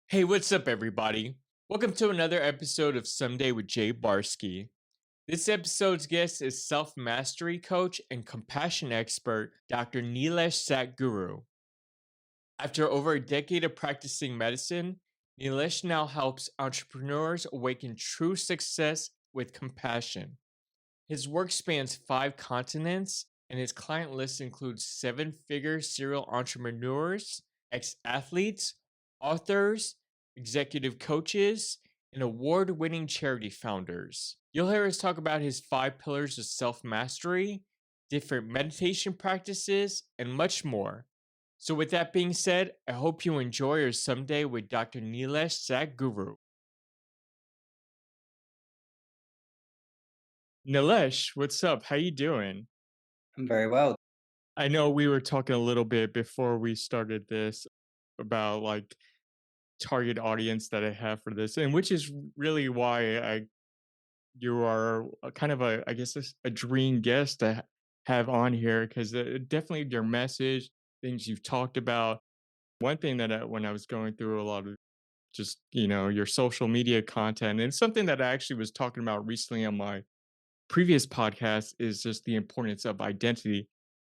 Hey, what's up, everybody? Welcome to another episode of Someday with Jay Barsky. This episode's guest is self mastery coach and compassion expert Dr. Nilesh Satguru. After over a decade of practicing medicine, Nilesh now helps entrepreneurs awaken true success with compassion. His work spans 5 continents, and his client list includes 7 figure serial entrepreneurs, ex athletes, authors, executive coaches, and award winning charity founders. You'll hear us talk about his 5 pillars of self mastery, different meditation practices, and much more. So, with that being said, I hope you enjoy your someday with Dr. Nilesh Sadhguru. Nilesh, what's up? How you doing? I'm very well. I know we were talking a little bit before we started this about like target audience that I have for this, and which is really why you are kind of a I guess a dream guest to have on here because definitely your message, things you've talked about. One thing that when I was going through a lot of just your social media content, and something that I actually was talking about recently on my previous podcast is just the importance of identity.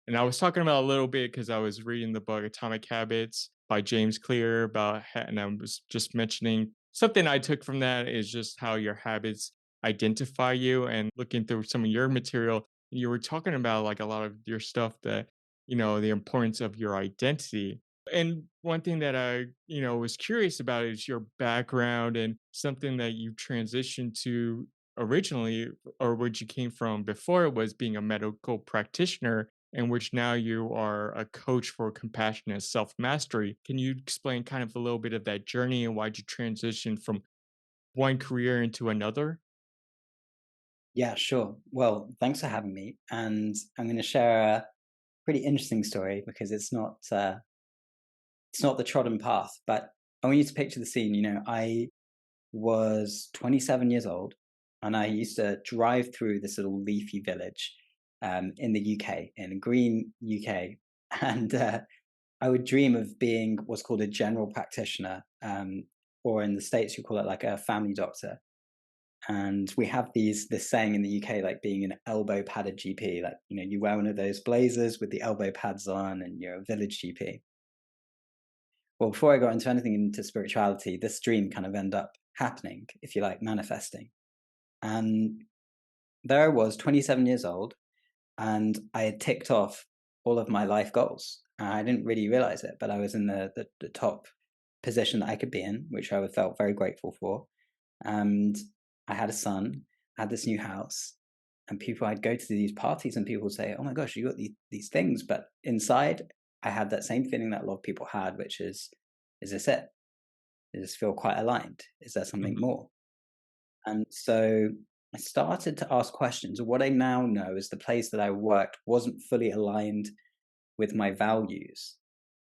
And I was talking about a little bit because I was reading the book Atomic Habits by James Clear and I was just mentioning something I took from that is just how your habits identify you. And looking through some of your material, you were talking about like a lot of your stuff that, the importance of your identity. And one thing that I was curious about is your background and something that you transitioned to originally, or which you came from before, was being a medical practitioner, in which now you are a coach for compassionate self mastery. Can you explain kind of a little bit of that journey and why'd you transition from one career into another? Yeah, sure. Well, thanks for having me. And I'm going to share a pretty interesting story because it's not the trodden path. But I want you to picture the scene. I was 27 years old, and I used to drive through this little leafy village in the UK, in a green UK, and I would dream of being what's called a general practitioner, or in the States you call it like a family doctor. And we have this saying in the UK, like being an elbow padded GP, like, you wear one of those blazers with the elbow pads on and you're a village GP. Well, before I got into anything into spirituality, this dream kind of ended up happening, if you like, manifesting. And there I was, 27 years old, and I had ticked off all of my life goals. I didn't really realize it, but I was in the top position that I could be in, which I felt very grateful for. And I had a son, I had this new house, and I'd go to these parties and people would say, "Oh my gosh, you got these things." But inside, I had that same feeling that a lot of people had, which is this it? Does this feel quite aligned? Is there something Mhm. more? And so I started to ask questions. What I now know is the place that I worked wasn't fully aligned with my values.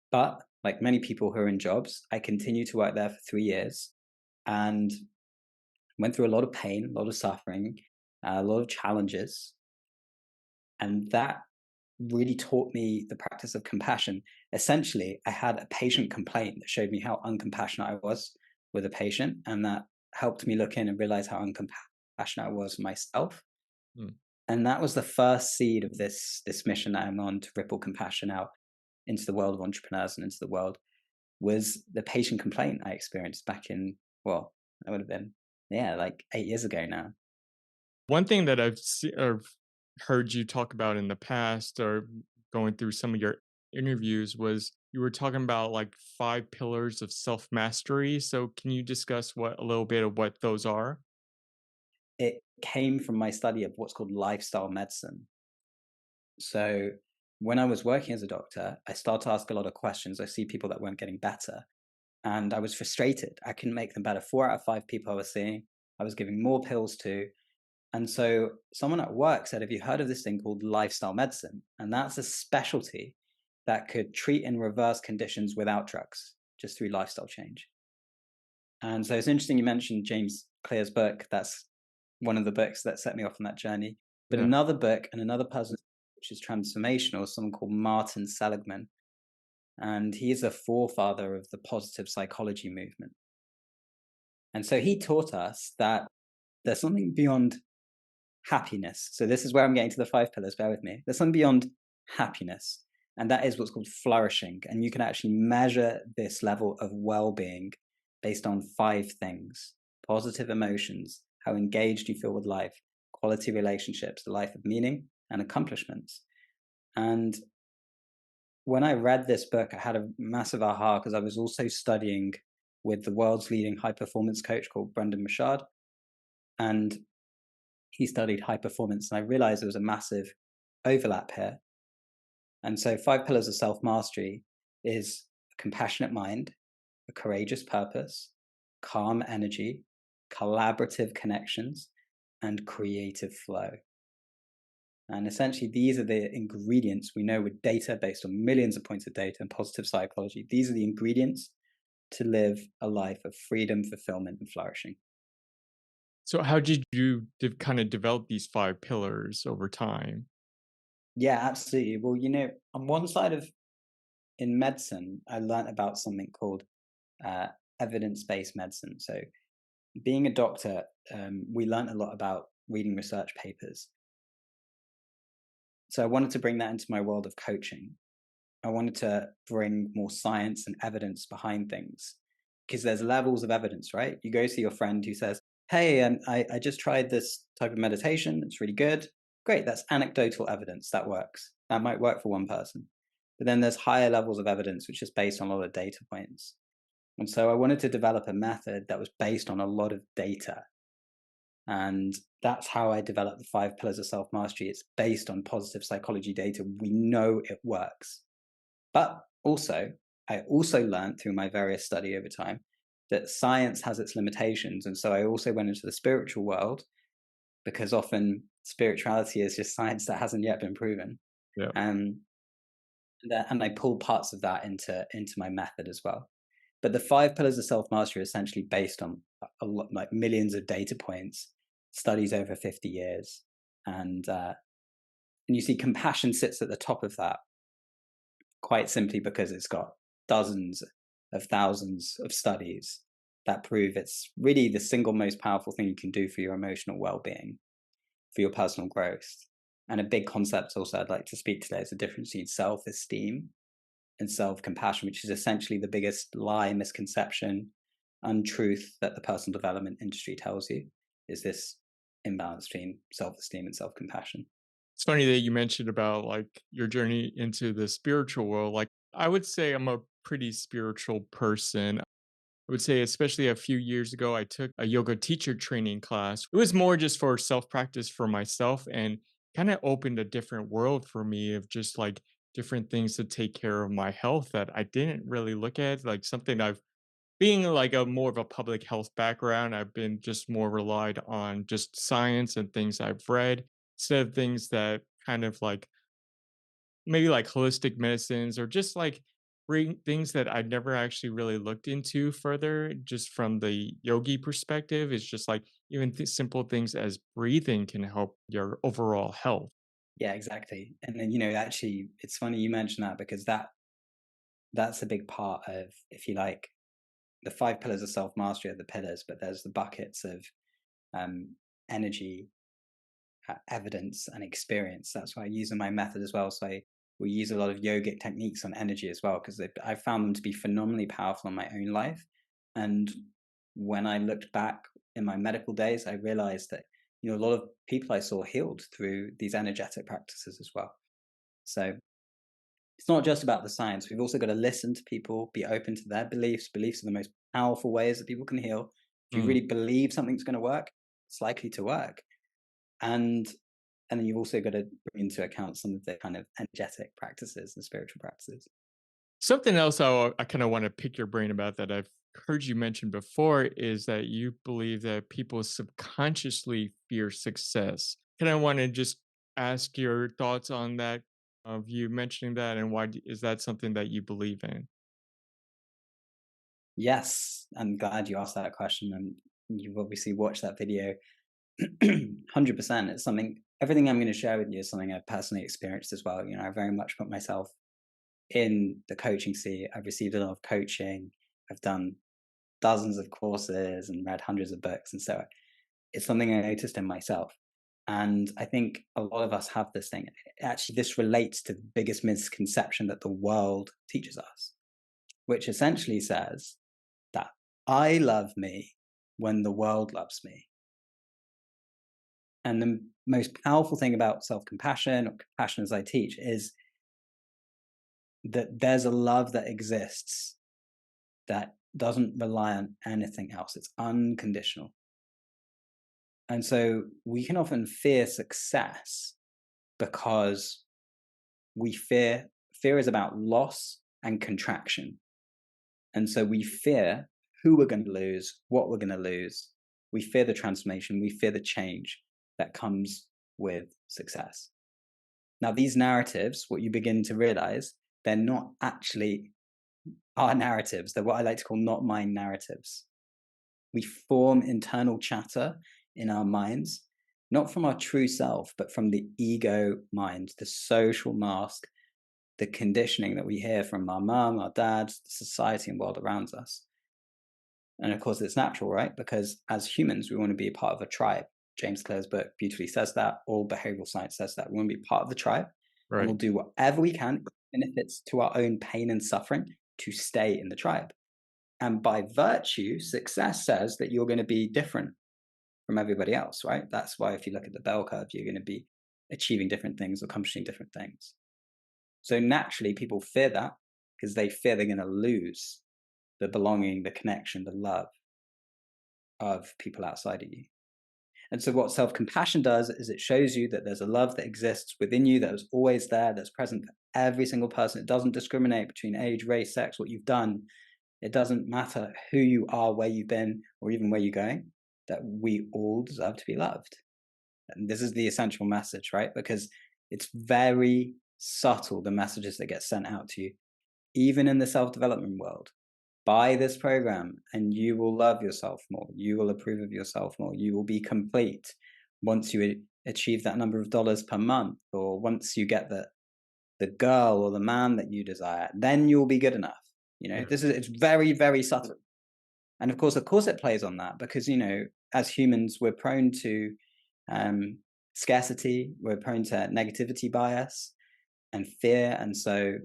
But like many people who are in jobs, I continued to work there for 3 years and went through a lot of pain, a lot of suffering, a lot of challenges. And that really taught me the practice of compassion. Essentially, I had a patient complaint that showed me how uncompassionate I was with a patient. And that helped me look in and realize how uncompassionate I was myself. Mm. And that was the first seed of this mission that I'm on to ripple compassion out into the world of entrepreneurs and into the world was the patient complaint I experienced back in, well, that would have been, yeah, like 8 years ago now. One thing that I've heard you talk about in the past, or going through some of your interviews, was you were talking about like 5 pillars of self mastery. So, can you discuss what a little bit of what those are? It came from my study of what's called lifestyle medicine. So when I was working as a doctor, I started to ask a lot of questions. I see people that weren't getting better, and I was frustrated. I couldn't make them better. 4 out of 5 people I was seeing, I was giving more pills to. And so someone at work said, "Have you heard of this thing called lifestyle medicine?" And that's a specialty that could treat and reverse conditions without drugs, just through lifestyle change. And so it's interesting you mentioned James Clear's book. That's one of the books that set me off on that journey. But Yeah. another book and another person which is transformational is someone called Martin Seligman. And he is a forefather of the positive psychology movement. And so he taught us that there's something beyond happiness. So this is where I'm getting to the 5 pillars. Bear with me. There's something beyond happiness, and that is what's called flourishing. And you can actually measure this level of well-being based on 5 things: positive emotions, how engaged you feel with life, quality relationships, the life of meaning, and accomplishments. And when I read this book, I had a massive aha because I was also studying with the world's leading high performance coach called Brendan Mashard. And he studied high performance. And I realized there was a massive overlap here. And so, 5 pillars of self mastery is a compassionate mind, a courageous purpose, calm energy, collaborative connections, and creative flow. And essentially, these are the ingredients we know with data based on millions of points of data and positive psychology. These are the ingredients to live a life of freedom, fulfillment, and flourishing. So how did you kind of develop these 5 pillars over time? Yeah, absolutely. Well, on one side of in medicine, I learned about something called uh, evidence-based medicine. So, being a doctor, we learned a lot about reading research papers. So, I wanted to bring that into my world of coaching. I wanted to bring more science and evidence behind things because there's levels of evidence, right? You go see your friend who says, "Hey, I just tried this type of meditation. It's really good." Great, that's anecdotal evidence. That works. That might work for one person. But then there's higher levels of evidence, which is based on a lot of data points. And so I wanted to develop a method that was based on a lot of data. And that's how I developed the 5 pillars of self mastery. It's based on positive psychology data. We know it works. But also, I also learned through my various study over time that science has its limitations. And so I also went into the spiritual world because often spirituality is just science that hasn't yet been proven. Yeah. Um, and I pulled parts of that into my method as well. But the 5 pillars of self mastery are essentially based on a lot, like millions of data points, studies over 50 years, and and you see compassion sits at the top of that quite simply because it's got dozens of thousands of studies that prove it's really the single most powerful thing you can do for your emotional well-being, for your personal growth. And a big concept also I'd like to speak today is the difference between self-esteem and self-compassion, which is essentially the biggest lie, misconception, untruth that the personal development industry tells you, is this imbalance between self-esteem and self-compassion. It's funny that you mentioned about like your journey into the spiritual world. Like I would say I'm a pretty spiritual person. I would say, especially a few years ago, I took a yoga teacher training class. It was more just for self practice for myself and kind of opened a different world for me of just like different things to take care of my health that I didn't really look at. Like something I've being like a more of a public health background, I've been just more relied on just science and things I've read instead of things that kind of like maybe like holistic medicines or just like bring things that I never actually really looked into further, just from the yogi perspective. It's just like even simple things as breathing can help your overall health. Yeah, exactly. And then, actually, it's funny you mentioned that because that's a big part of, if you like, the 5 pillars of self mastery are the pillars, but there's the buckets of energy, evidence, and experience. That's why I use in my method as well. So we use a lot of yogic techniques on energy as well because I found them to be phenomenally powerful in my own life. And when I looked back in my medical days, I realized that a lot of people I saw healed through these energetic practices as well. So it's not just about the science. We've also got to listen to people, be open to their beliefs. Beliefs are the most powerful ways that people can heal. If you Mm. really believe something's going to work, it's likely to work. And and then you've also got to bring into account some of the kind of energetic practices and spiritual practices. Something else I kind of want to pick your brain about that I've heard you mention before is that you believe that people subconsciously fear success. Kind of want to just ask your thoughts on that, of you mentioning that, and why is that something that you believe in? Yes, I'm glad you asked that question, and you've obviously watched that video. 100%. It's something. Everything I'm going to share with you is something I've personally experienced as well. I very much put myself in the coaching scene. I've received a lot of coaching. I've done dozens of courses and read hundreds of books. And so it's something I noticed in myself. And I think a lot of us have this thing. Actually, this relates to the biggest misconception that the world teaches us, which essentially says that I love me when the world loves me. And the most powerful thing about self compassion, or compassion as I teach, is that there's a love that exists that doesn't rely on anything else, it's unconditional. And so we can often fear success because fear is about loss and contraction. And so we fear who we're going to lose, what we're going to lose. We fear the transformation, we fear the change that comes with success. Now, these narratives, what you begin to realize, they're not actually our narratives. They're what I like to call not mine narratives. We form internal chatter in our minds, not from our true self, but from the ego mind, the social mask, the conditioning that we hear from our mum, our dad, the society and world around us. And of course, it's natural, right? Because as humans, we want to be a part of a tribe. James Clear's book beautifully says that. All behavioral science says that. We want to be part of the tribe. And Right. we'll do whatever we can, even if it's to our own pain and suffering, to stay in the tribe. And by virtue, success says that you're going to be different from everybody else, right? That's why if you look at the bell curve, you're going to be achieving different things, accomplishing different things. So naturally, people fear that because they fear they're going to lose the belonging, the connection, the love of people outside of you. And so what self-compassion does is it shows you that there's a love that exists within you that is always there, that's present for every single person. It doesn't discriminate between age, race, sex, what you've done. It doesn't matter who you are, where you've been, or even where you're going, that we all deserve to be loved. And this is the essential message, right? Because it's very subtle, the messages that get sent out to you, even in the self-development world. Buy this program and you will love yourself more. You will approve of yourself more. You will be complete once you achieve that number of dollars per month, or once you get the girl or the man that you desire, then you'll be good enough. It's very, very subtle. And of course it plays on that because, as humans, we're prone to scarcity, we're prone to negativity bias and fear. And so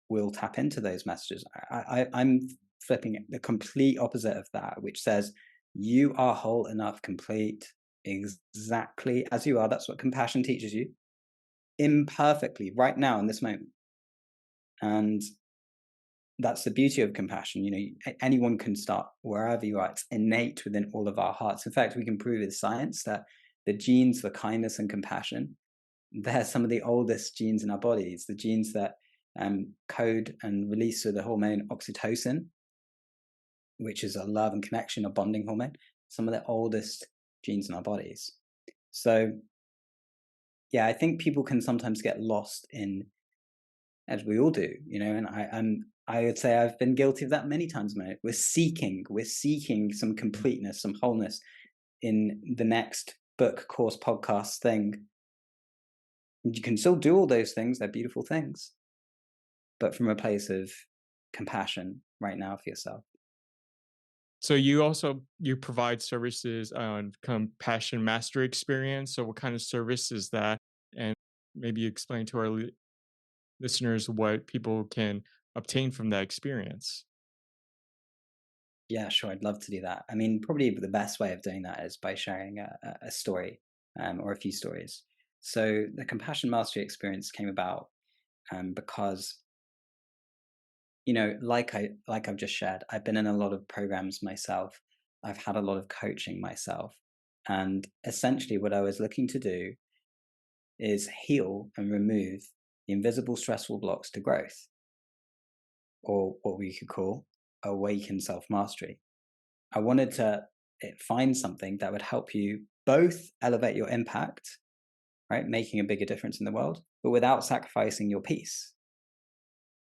we'll tap into those messages. I'm flipping the complete opposite of that, which says you are whole enough, complete, exactly as you are. That's what compassion teaches you, imperfectly, right now in this moment. And that's the beauty of compassion. Anyone can start wherever you are. It's innate within all of our hearts. In fact, we can prove with science that the genes for kindness and compassion, they're some of the oldest genes in our bodies, the genes that code and release the hormone oxytocin, which is a love and connection, a bonding hormone, some of the oldest genes in our bodies. So, yeah, I think people can sometimes get lost in, as we all do, and I would say I've been guilty of that many times. We're seeking some completeness, some wholeness in the next book, course, podcast thing. You can still do all those things; they're beautiful things, but from a place of compassion right now for yourself. So you provide services on compassion mastery experience. So what kind of service is that? And maybe explain to our listeners what people can obtain from that experience. Yeah, sure. I'd love to do that. I mean, probably the best way of doing that is by sharing a story or a few stories. So the compassion mastery experience came about because, like I've just shared, I've been in a lot of programs myself. I've had a lot of coaching myself, and essentially, what I was looking to do is heal and remove the invisible stressful blocks to growth, or what we could call awaken self mastery. I wanted to find something that would help you both elevate your impact, right, making a bigger difference in the world, but without sacrificing your peace.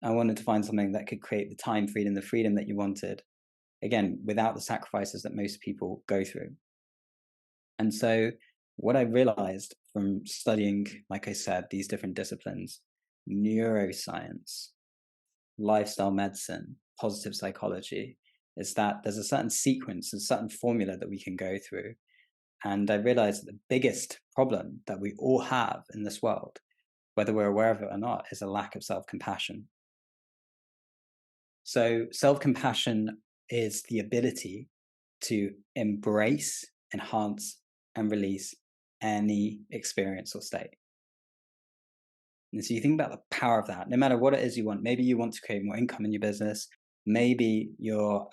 I wanted to find something that could create the time freedom, the freedom that you wanted, again, without the sacrifices that most people go through. And so, what I realized from studying, like I said, these different disciplines, neuroscience, lifestyle medicine, positive psychology, is that there's a certain sequence, a certain formula that we can go through. And I realized that the biggest problem that we all have in this world, whether we're aware of it or not, is a lack of self compassion. So, self compassion is the ability to embrace, enhance, and release any experience or state. And so, you think about the power of that, no matter what it is you want. Maybe you want to create more income in your business. Maybe you're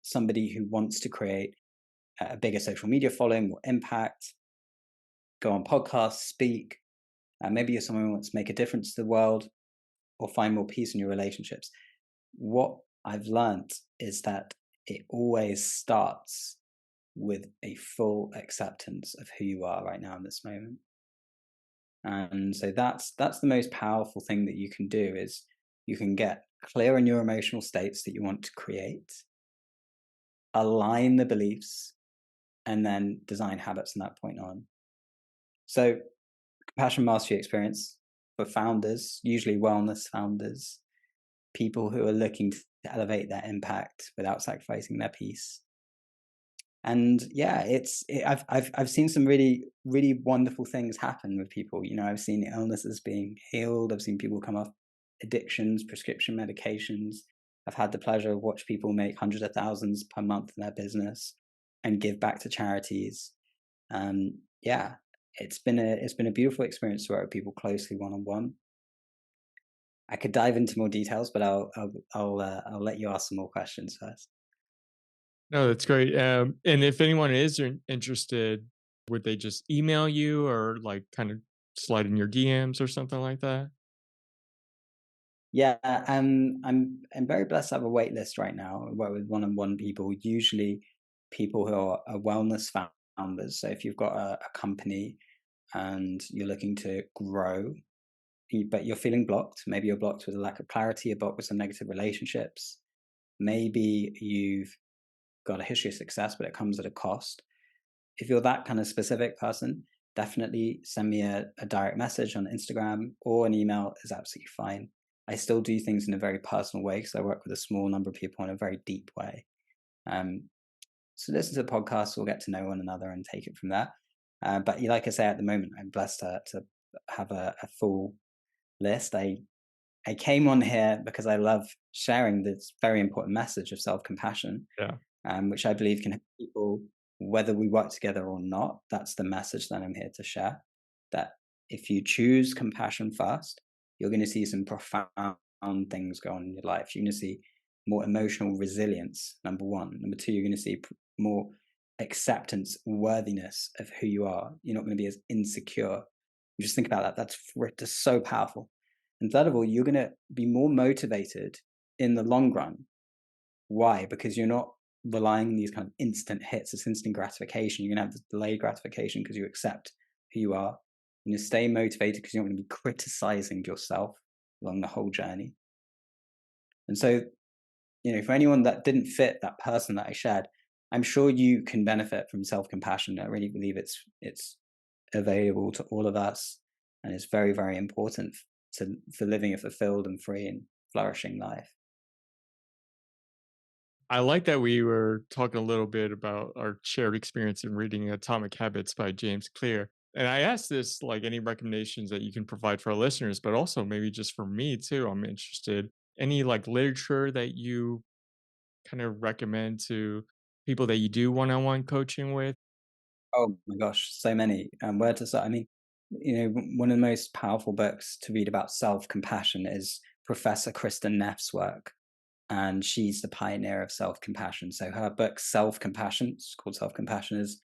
somebody who wants to create a bigger social media following, more impact, go on podcasts, speak. Maybe you're someone who wants to make a difference to the world or find more peace in your relationships. What I've learned is that it always starts with a full acceptance of who you are right now in this moment. And so that's the most powerful thing that you can do is you can get clear on your emotional states that you want to create, align the beliefs, and then design habits from that point on. So compassion mastery experience for founders, usually wellness founders, people who are looking to elevate their impact without sacrificing their peace. And yeah, I've seen some really wonderful things happen with people. You know, I've seen illnesses being healed. I've seen people come off addictions, prescription medications. I've had the pleasure of watch people make hundreds of thousands per month in their business and give back to charities. Yeah, it's been a beautiful experience to work with people closely one on one. I could dive into more details, but I'll let you ask some more questions first. No, that's great. And if anyone is interested, would they just email you or like kind of slide in your DMs or something like that? Yeah, I'm very blessed to have a wait list right now. I work with one-on-one people, usually people who are wellness founders. So if you've got a company and you're looking to grow, but you're feeling blocked, maybe you're blocked with a lack of clarity, you're blocked with some negative relationships. Maybe you've got a history of success, but it comes at a cost. If you're that kind of specific person, definitely send me a direct message on Instagram or an email is absolutely fine. I still do things in a very personal way because I work with a small number of people in a very deep way. Um, so listen to the podcast, we'll get to know one another and take it from there. But like I say, at the moment, I'm blessed to have a full list. I came on here because I love sharing this very important message of self compassion, Yeah. which I believe can help people, whether we work together or not. That's the message that I'm here to share. That if you choose compassion first, you're going to see some profound things go on in your life. You're going to see more emotional resilience, number one. Number two, you're going to see more acceptance, worthiness of who you are. You're not going to be as insecure. Just think about that. That's so powerful. And third of all, you're going to be more motivated in the long run. Why? Because you're not relying on these kind of instant hits, this instant gratification. You're going to have this delayed gratification because you accept who you are. And you stay motivated because you're not going to be criticizing yourself along the whole journey. And so, you know, for anyone that didn't fit that person that I shared, I'm sure you can benefit from self-compassion. I really believe it's available to all of us, and it's very important for living a fulfilled and free and flourishing life. I like that we were talking a little bit about our shared experience in reading Atomic Habits by James Clear. And I asked this like any recommendations that you can provide for our listeners, but also maybe just for me too. I'm interested. Any like literature that you kind of recommend to people that you do one-on-one coaching with? Oh my gosh, so many. Where to start? I mean, you know, one of the most powerful books to read about self-compassion is Professor Kristen Neff's work, and she's the pioneer of self-compassion. So her book, Self-Compassion, it's called Self-Compassion, is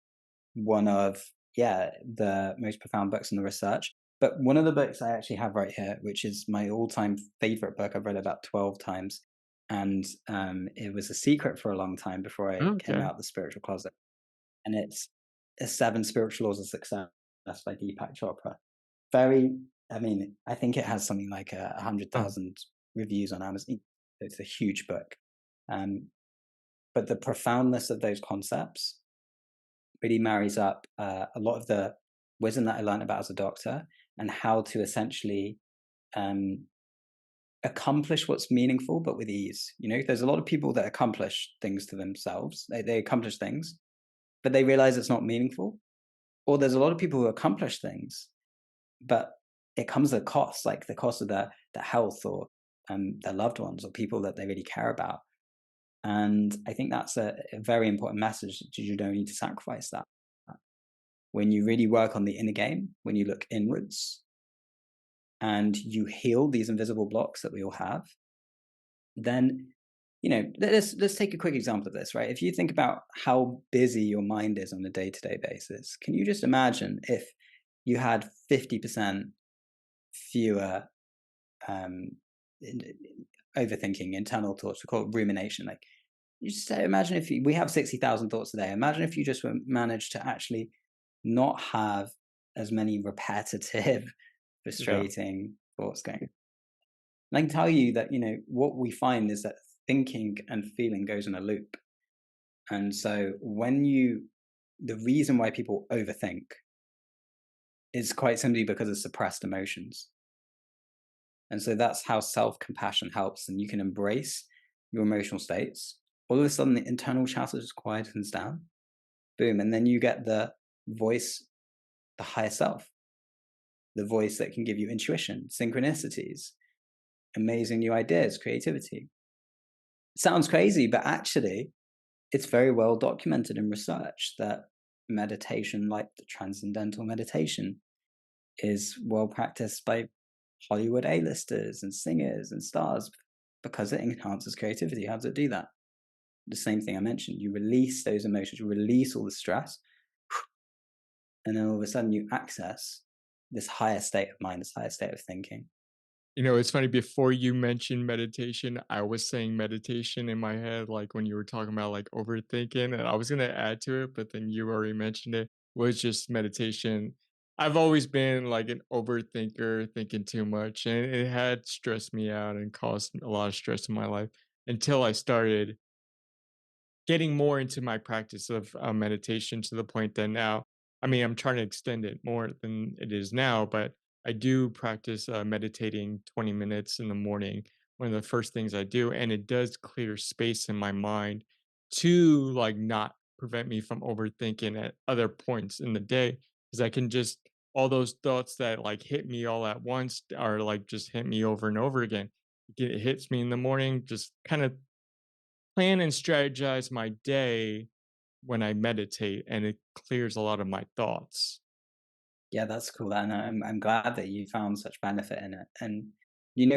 one of, yeah, the most profound books in the research. But one of the books I actually have right here, which is my all-time favorite book, I've read about 12 times, and it was a secret for a long time before I came Okay. out the spiritual closet. And it's Seven Spiritual Laws of Success by Deepak Chopra. Very, I mean, I think it has something like a hundred Oh, thousand reviews on Amazon. It's a huge book, um, but the profoundness of those concepts really marries up a lot of the wisdom that I learned about as a doctor and how to essentially um, accomplish what's meaningful, but with ease. There's a lot of people that accomplish things to themselves. They accomplish things, but they realize it's not meaningful. Or there's a lot of people who accomplish things, but it comes at a cost, like the cost of their health, or their loved ones, or people that they really care about. And I think that's a very important message, that you don't need to sacrifice that. When you really work on the inner game, when you look inwards and you heal these invisible blocks that we all have, then let's take a quick example of this, right? If you think about how busy your mind is on a day-to-day basis, can you just imagine if you had 50% fewer um, overthinking, internal thoughts? We call it rumination. Like, you just say, imagine if we have 60,000 thoughts a day. Imagine if you just managed to actually not have as many repetitive, Yeah. frustrating thoughts going. And I can tell you that, what we find is that thinking and feeling goes in a loop. And so the reason why people overthink is quite simply because of suppressed emotions. And so that's how self-compassion helps. And you can embrace your emotional states. All of a sudden, the internal chatter just quietens down. Boom. And then you get the voice, the higher self, the voice that can give you intuition, synchronicities, amazing new ideas, creativity. It sounds crazy, but actually, it's very well documented in research that meditation, like the transcendental meditation, is well practiced by Hollywood A-listers and singers and stars because it enhances creativity. How does it do that? The same thing I mentioned. You release those emotions, you release all the stress, and then all of a sudden you access this higher state of mind, this higher state of thinking. It's funny, before you mentioned meditation, I was saying meditation in my head, like when you were talking about like overthinking, and I was gonna add to it, but then you already mentioned it, was just meditation. I've always been like an overthinker, thinking too much, and it had stressed me out and caused a lot of stress in my life until I started getting more into my practice of meditation, to the point that now, I mean, I'm trying to extend it more than it is now, but I do practice meditating 20 minutes in the morning, one of the first things I do. And it does clear space in my mind to like not prevent me from overthinking at other points in the day. Because I can just, all those thoughts that like hit me all at once are like just hit me over and over again. It hits me in the morning, just kind of plan and strategize my day when I meditate, and it clears a lot of my thoughts. Yeah, that's cool. And I'm glad that you found such benefit in it. And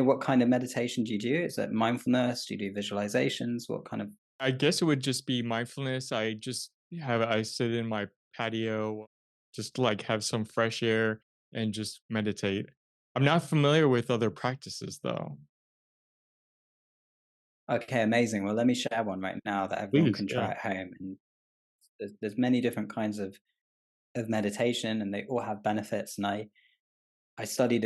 what kind of meditation do you do? Is it mindfulness? Do you do visualizations? What kind of? I guess it would just be mindfulness. I sit in my patio, just like have some fresh air and just meditate. I'm not familiar with other practices though. Okay, amazing. Well, let me share one right now that everyone Please, can yeah. try at home. And there's many different kinds of meditation, and they all have benefits. And I studied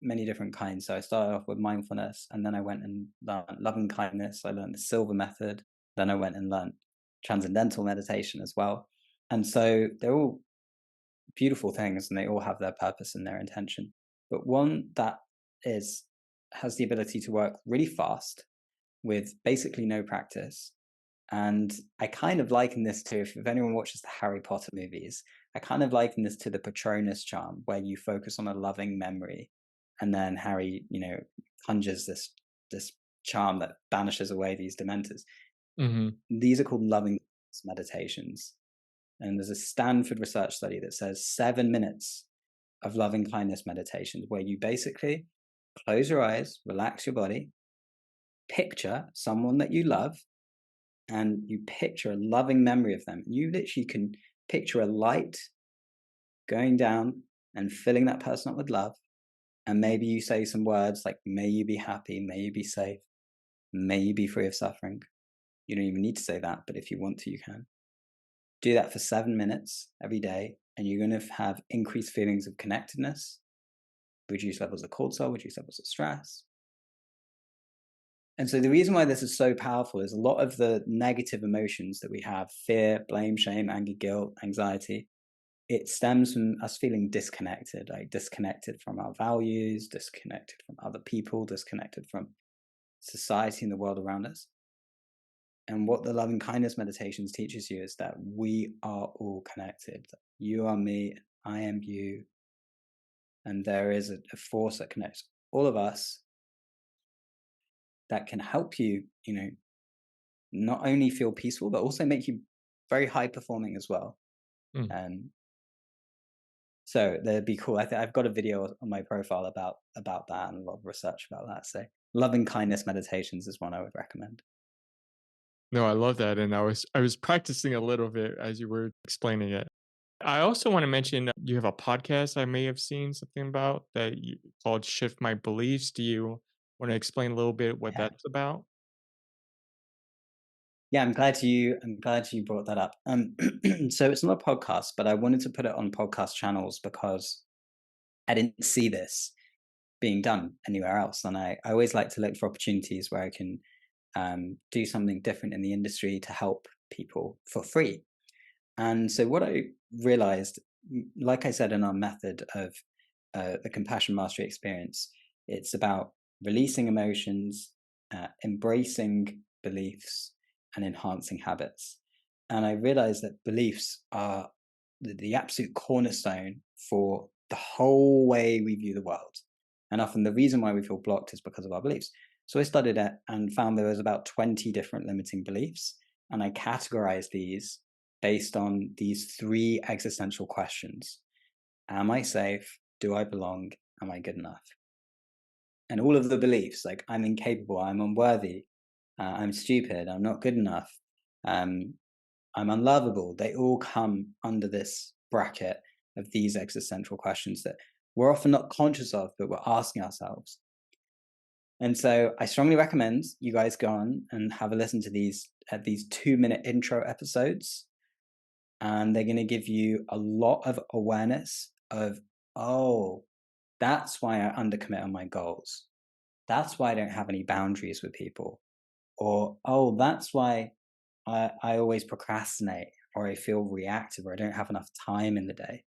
many different kinds. So I started off with mindfulness, and then I went and learned loving kindness. I learned the Silver Method. Then I went and learned transcendental meditation as well. And so they're all beautiful things, and they all have their purpose and their intention. But one that is has the ability to work really fast with basically no practice. And I kind of liken this to, if anyone watches the Harry Potter movies, I kind of liken this to the Patronus charm, where you focus on a loving memory, and then Harry, conjures this charm that banishes away these dementors. Hmm. These are called loving meditations. And there's a Stanford research study that says 7 minutes of loving kindness meditations, where you basically close your eyes, relax your body, picture someone that you love, and you picture a loving memory of them. You literally can picture a light going down and filling that person up with love. And maybe you say some words like, may you be happy, may you be safe, may you be free of suffering. You don't even need to say that, but if you want to, you can. Do that for 7 minutes every day, and you're going to have increased feelings of connectedness, reduce levels of cortisol, reduce levels of stress. And so the reason why this is so powerful is a lot of the negative emotions that we have, fear, blame, shame, anger, guilt, anxiety, it stems from us feeling disconnected, like disconnected from our values, disconnected from other people, disconnected from society and the world around us. And what the loving kindness meditations teaches you is that we are all connected. You are me, I am you, and there is a force that connects all of us that can help you, not only feel peaceful but also make you very high performing as well. Mm. Um, so that'd be cool. I've got a video on my profile about that and a lot of research about that. So loving kindness meditations is one I would recommend. No, I love that, and I was practicing a little bit as you were explaining it. I also wanna mention you have a podcast I may have seen something about that you called Shift My Beliefs. Do you wanna explain a little bit what Yeah. that's about? Yeah, I'm glad you brought that up. So it's not a podcast, but I wanted to put it on podcast channels because I didn't see this being done anywhere else, and I always like to look for opportunities where I can do something different in the industry to help people for free. And so what I realized, like I said in our method of the compassion mastery experience, it's about releasing emotions, embracing beliefs, and enhancing habits. And I realized that beliefs are the absolute cornerstone for the whole way we view the world. And often the reason why we feel blocked is because of our beliefs. So I studied it and found there was about 20 different limiting beliefs. And I categorized these based on these three existential questions. Am I safe? Do I belong? Am I good enough? And all of the beliefs, like I'm incapable, I'm unworthy, I'm stupid, I'm not good enough, um, I'm unlovable, they all come under this bracket of these existential questions that we're often not conscious of, but we're asking ourselves. And so I strongly recommend you guys go on and have a listen to these 2-minute intro episodes. And they're going to give you a lot of awareness of, oh, that's why I undercommit on my goals. That's why I don't have any boundaries with people. Or, oh, that's why I always procrastinate or I feel reactive or I don't have enough time in the day.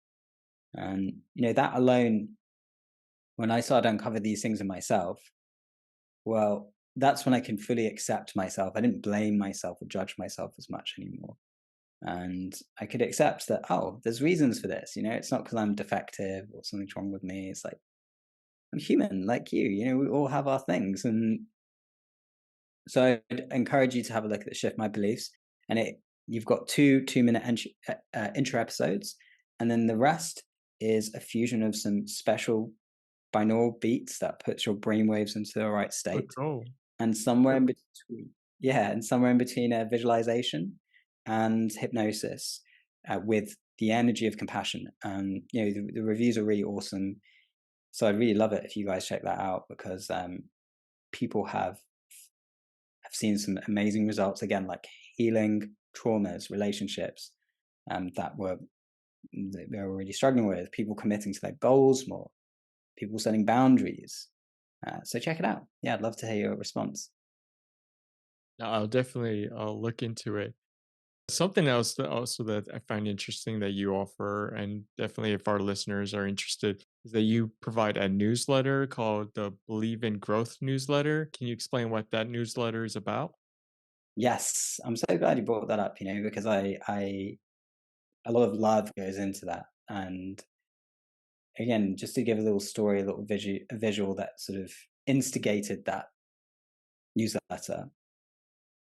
And, that alone, when I started to uncover these things in myself, well, that's when I can fully accept myself. I didn't blame myself or judge myself as much anymore. And I could accept that, oh, there's reasons for this. It's not because I'm defective or something's wrong with me. It's like, I'm human like you. We all have our things. And so I'd encourage you to have a look at the Shift My Beliefs. And you've got 2-minute intro episodes. And then the rest is a fusion of some special binaural beats that puts your brainwaves into the right Oh, state. cool. And somewhere in between, yeah, and somewhere in between visualization and hypnosis with the energy of compassion. And the reviews are really awesome, so I'd really love it if you guys check that out because people have seen some amazing results. Again, like healing traumas, relationships that they were really struggling with, people committing to their goals more, people setting boundaries. So check it out. Yeah, I'd love to hear your response. No, I'll look into it. Something else that also that I find interesting that you offer, and definitely if our listeners are interested, is that you provide a newsletter called the Believe in Growth newsletter. Can you explain what that newsletter is about? Yes, I'm so glad you brought that up, because I a lot of love goes into that. And again, just to give a little story, a visual that sort of instigated that newsletter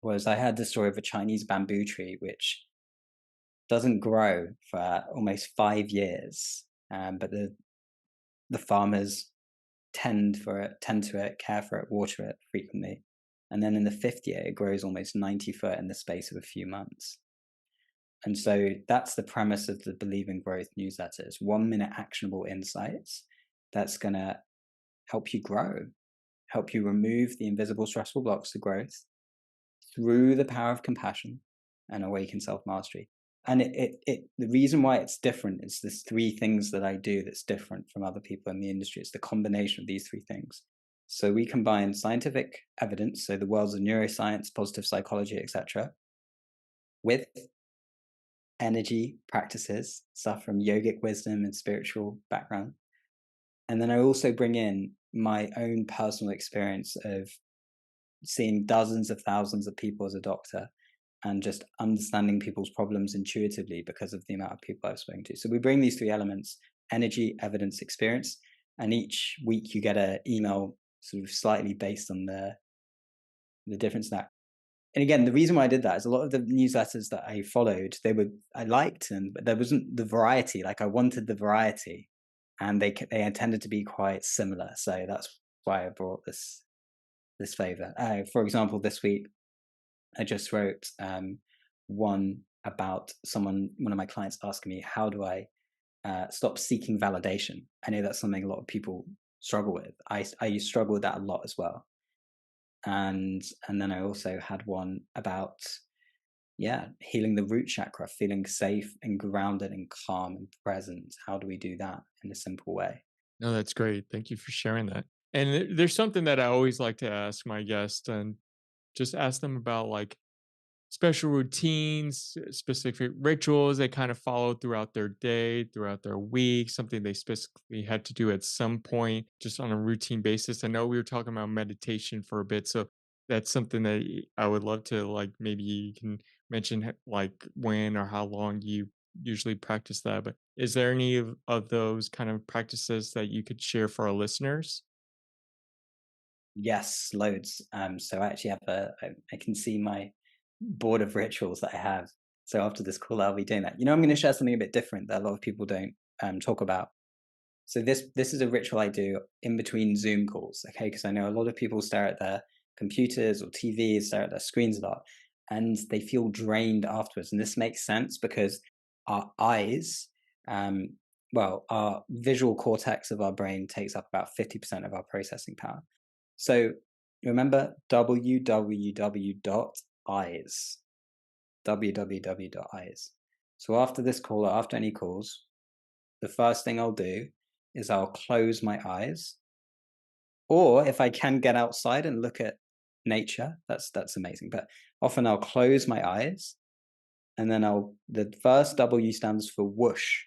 was I had the story of a Chinese bamboo tree which doesn't grow for almost 5 years, but the farmers tend to it, care for it, water it frequently, and then in the fifth year it grows almost 90 foot in the space of a few months. And so that's the premise of the Believe in Growth newsletters: 1 minute actionable insights that's going to help you grow, help you remove the invisible stressful blocks to growth through the power of compassion and awaken self mastery. And the reason why it's different is there's three things that I do that's different from other people in the industry. It's the combination of these three things. So we combine scientific evidence, so the worlds of neuroscience, positive psychology, etc., with energy practices, stuff from yogic wisdom and spiritual background. And then I also bring in my own personal experience of seeing dozens of thousands of people as a doctor and just understanding people's problems intuitively because of the amount of people I've spoken to. So we bring these three elements: energy, evidence, experience. And each week you get an email sort of slightly based on the difference in that. And again, the reason why I did that is a lot of the newsletters that I followed, I liked them, but there wasn't the variety. Like I wanted the variety, and they tended to be quite similar. So that's why I brought this favor. For example, this week I just wrote one about one of my clients asking me, how do I stop seeking validation? I know that's something a lot of people struggle with. I struggle with that a lot as well. And then I also had one about healing the root chakra, feeling safe and grounded and calm and present. How do we do that in a simple way? No, that's great. Thank you for sharing that. And there's something that I always like to ask my guests and just ask them about like special routines, specific rituals they kind of follow throughout their day, throughout their week, something they specifically had to do at some point, just on a routine basis. I know we were talking about meditation for a bit, so that's something that I would love to like. Maybe you can mention like when or how long you usually practice that. But is there any of those kind of practices that you could share for our listeners? Yes, loads. So I actually I can see my board of rituals that I have. So after this call, I'll be doing that. I'm going to share something a bit different that a lot of people don't talk about. So this is a ritual I do in between Zoom calls, okay? Because I know a lot of people stare at their computers or TVs, stare at their screens a lot, and they feel drained afterwards. And this makes sense because our eyes, um, our visual cortex of our brain takes up about 50% of our processing power. So remember www.eyes, www.eyes. So after this call or after any calls, the first thing I'll do is I'll close my eyes. Or if I can get outside and look at nature, that's amazing. But often I'll close my eyes, and then the first W stands for whoosh,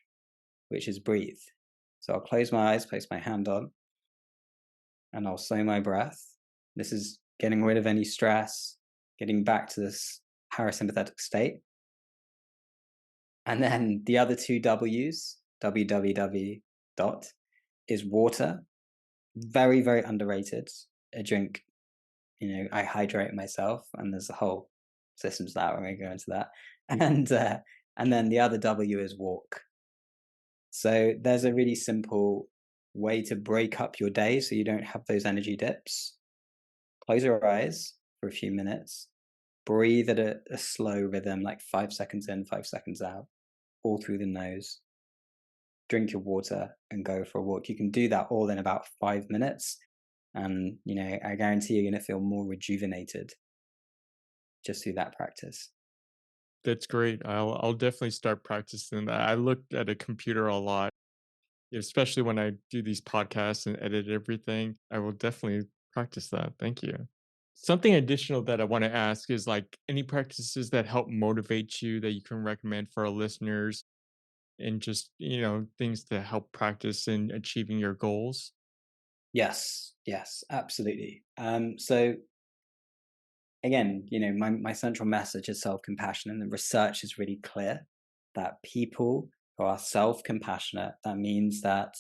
which is breathe. So I'll close my eyes, place my hand on, and I'll slow my breath. This is getting rid of any stress, getting back to this parasympathetic state. And then the other two W's, www dot, is water. Very, very underrated. A drink, I hydrate myself, and there's a whole system to that. We're going to go into that. And then the other W is walk. So there's a really simple way to break up your day so you don't have those energy dips. Close your eyes for a few minutes. Breathe at a slow rhythm, like 5 seconds in, 5 seconds out, all through the nose. Drink your water and go for a walk. You can do that all in about 5 minutes. And, I guarantee you're going to feel more rejuvenated just through that practice. That's great. I'll definitely start practicing that. I looked at a computer a lot, especially when I do these podcasts and edit everything. I will definitely practice that. Thank you. Something additional that I want to ask is like any practices that help motivate you that you can recommend for our listeners and just, things to help practice in achieving your goals. Yes, absolutely. So again, my central message is self-compassion, and the research is really clear that people who are self-compassionate, that means that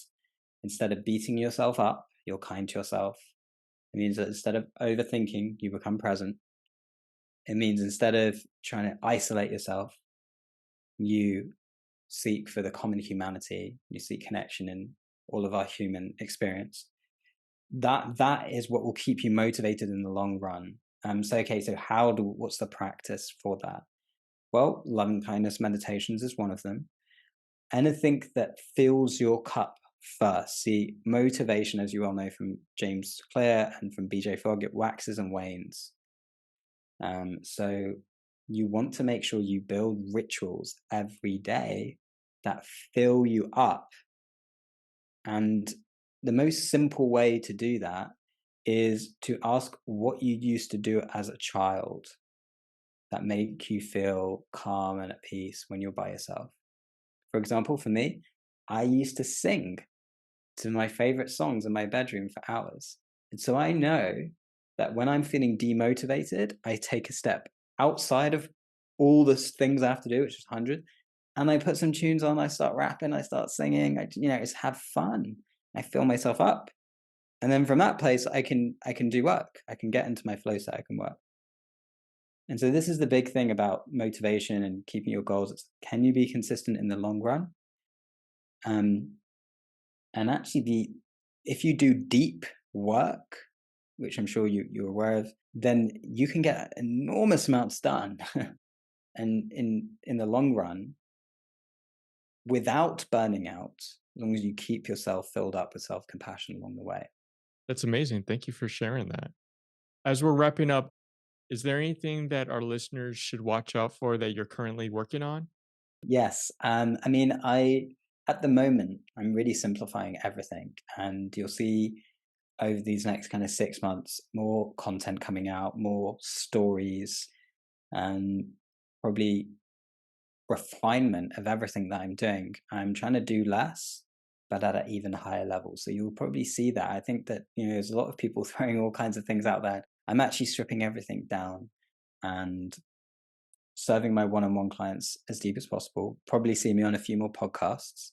instead of beating yourself up, you're kind to yourself. It means that instead of overthinking, you become present. It means instead of trying to isolate yourself, you seek for the common humanity, you seek connection in all of our human experience. That is what will keep you motivated in the long run. So what's the practice for that? Well, loving kindness meditations is one of them. Anything that fills your cup first. See, motivation, as you all know from James Clear and from BJ Fogg, it waxes and wanes. So you want to make sure you build rituals every day that fill you up. And the most simple way to do that is to ask what you used to do as a child that make you feel calm and at peace when you're by yourself. For example, for me, I used to sing to my favorite songs in my bedroom for hours. And so I know that when I'm feeling demotivated, I take a step outside of all the things I have to do, which is 100, and I put some tunes on, I start rapping, I start singing, just have fun. I fill myself up. And then from that place, I can do work. I can get into my flow state, I can work. And so this is the big thing about motivation and keeping your goals. It's, can you be consistent in the long run? Um, and actually, if you do deep work, which I'm sure you're aware of, then you can get enormous amounts done. And in the long run, without burning out, as long as you keep yourself filled up with self compassion along the way. That's amazing. Thank you for sharing that. As we're wrapping up, is there anything that our listeners should watch out for that you're currently working on? Yes. I mean, at the moment, I'm really simplifying everything. And you'll see over these next kind of 6 months, more content coming out, more stories, and probably refinement of everything that I'm doing. I'm trying to do less, but at an even higher level. So you'll probably see that. I think that, there's a lot of people throwing all kinds of things out there. I'm actually stripping everything down and serving my one-on-one clients as deep as possible. Probably see me on a few more podcasts.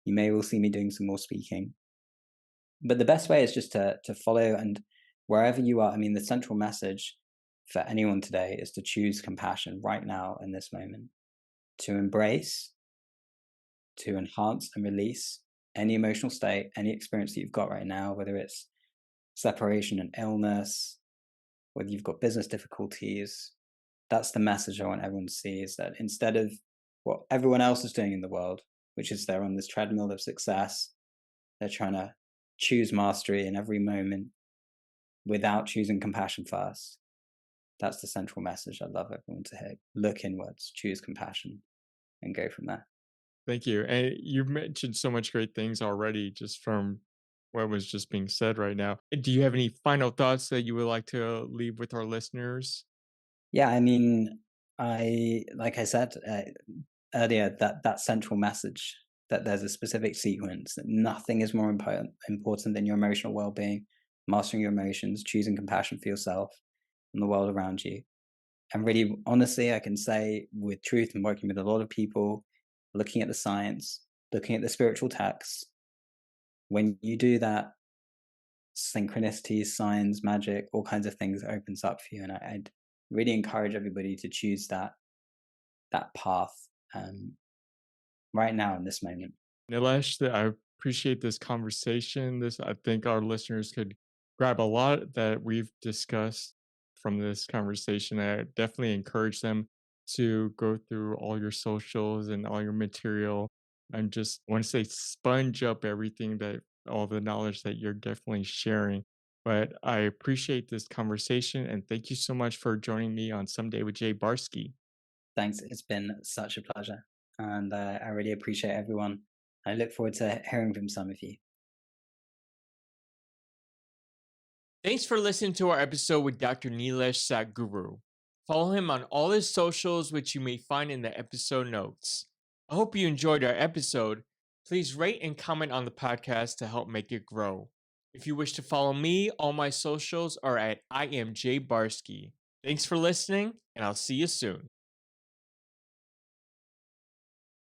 You may well see me doing some more speaking. But the best way is just to follow, and wherever you are, I mean, the central message for anyone today is to choose compassion right now in this moment, to embrace, to enhance and release any emotional state, any experience that you've got right now, whether it's separation and illness, whether you've got business difficulties. That's the message I want everyone to see, is that instead of what everyone else is doing in the world, which is they're on this treadmill of success, they're trying to choose mastery in every moment without choosing compassion first. That's the central message I'd love everyone to hear. Look inwards, choose compassion, and go from there. Thank you. And you've mentioned so much great things already just from what was just being said right now. Do you have any final thoughts that you would like to leave with our listeners? Yeah, I mean, like I said earlier, that central message, that there's a specific sequence, that nothing is more important than your emotional well-being, mastering your emotions, choosing compassion for yourself and the world around you. And really, honestly, I can say with truth and working with a lot of people, looking at the science, looking at the spiritual texts, when you do that, synchronicities, signs, magic, all kinds of things opens up for you. And I'd really encourage everybody to choose that path um, right now in this moment. Nilesh, I appreciate this conversation. I think our listeners could grab a lot that we've discussed from this conversation. I definitely encourage them to go through all your socials and all your material and just want to say sponge up everything that all the knowledge that you're definitely sharing. But I appreciate this conversation and thank you so much for joining me on Someday with Jay Barsky. Thanks. It's been such a pleasure. And I really appreciate everyone. I look forward to hearing from some of you. Thanks for listening to our episode with Dr. Nilesh Satguru. Follow him on all his socials, which you may find in the episode notes. I hope you enjoyed our episode. Please rate and comment on the podcast to help make it grow. If you wish to follow me, all my socials are at I am Jay Barsky. Thanks for listening, and I'll see you soon.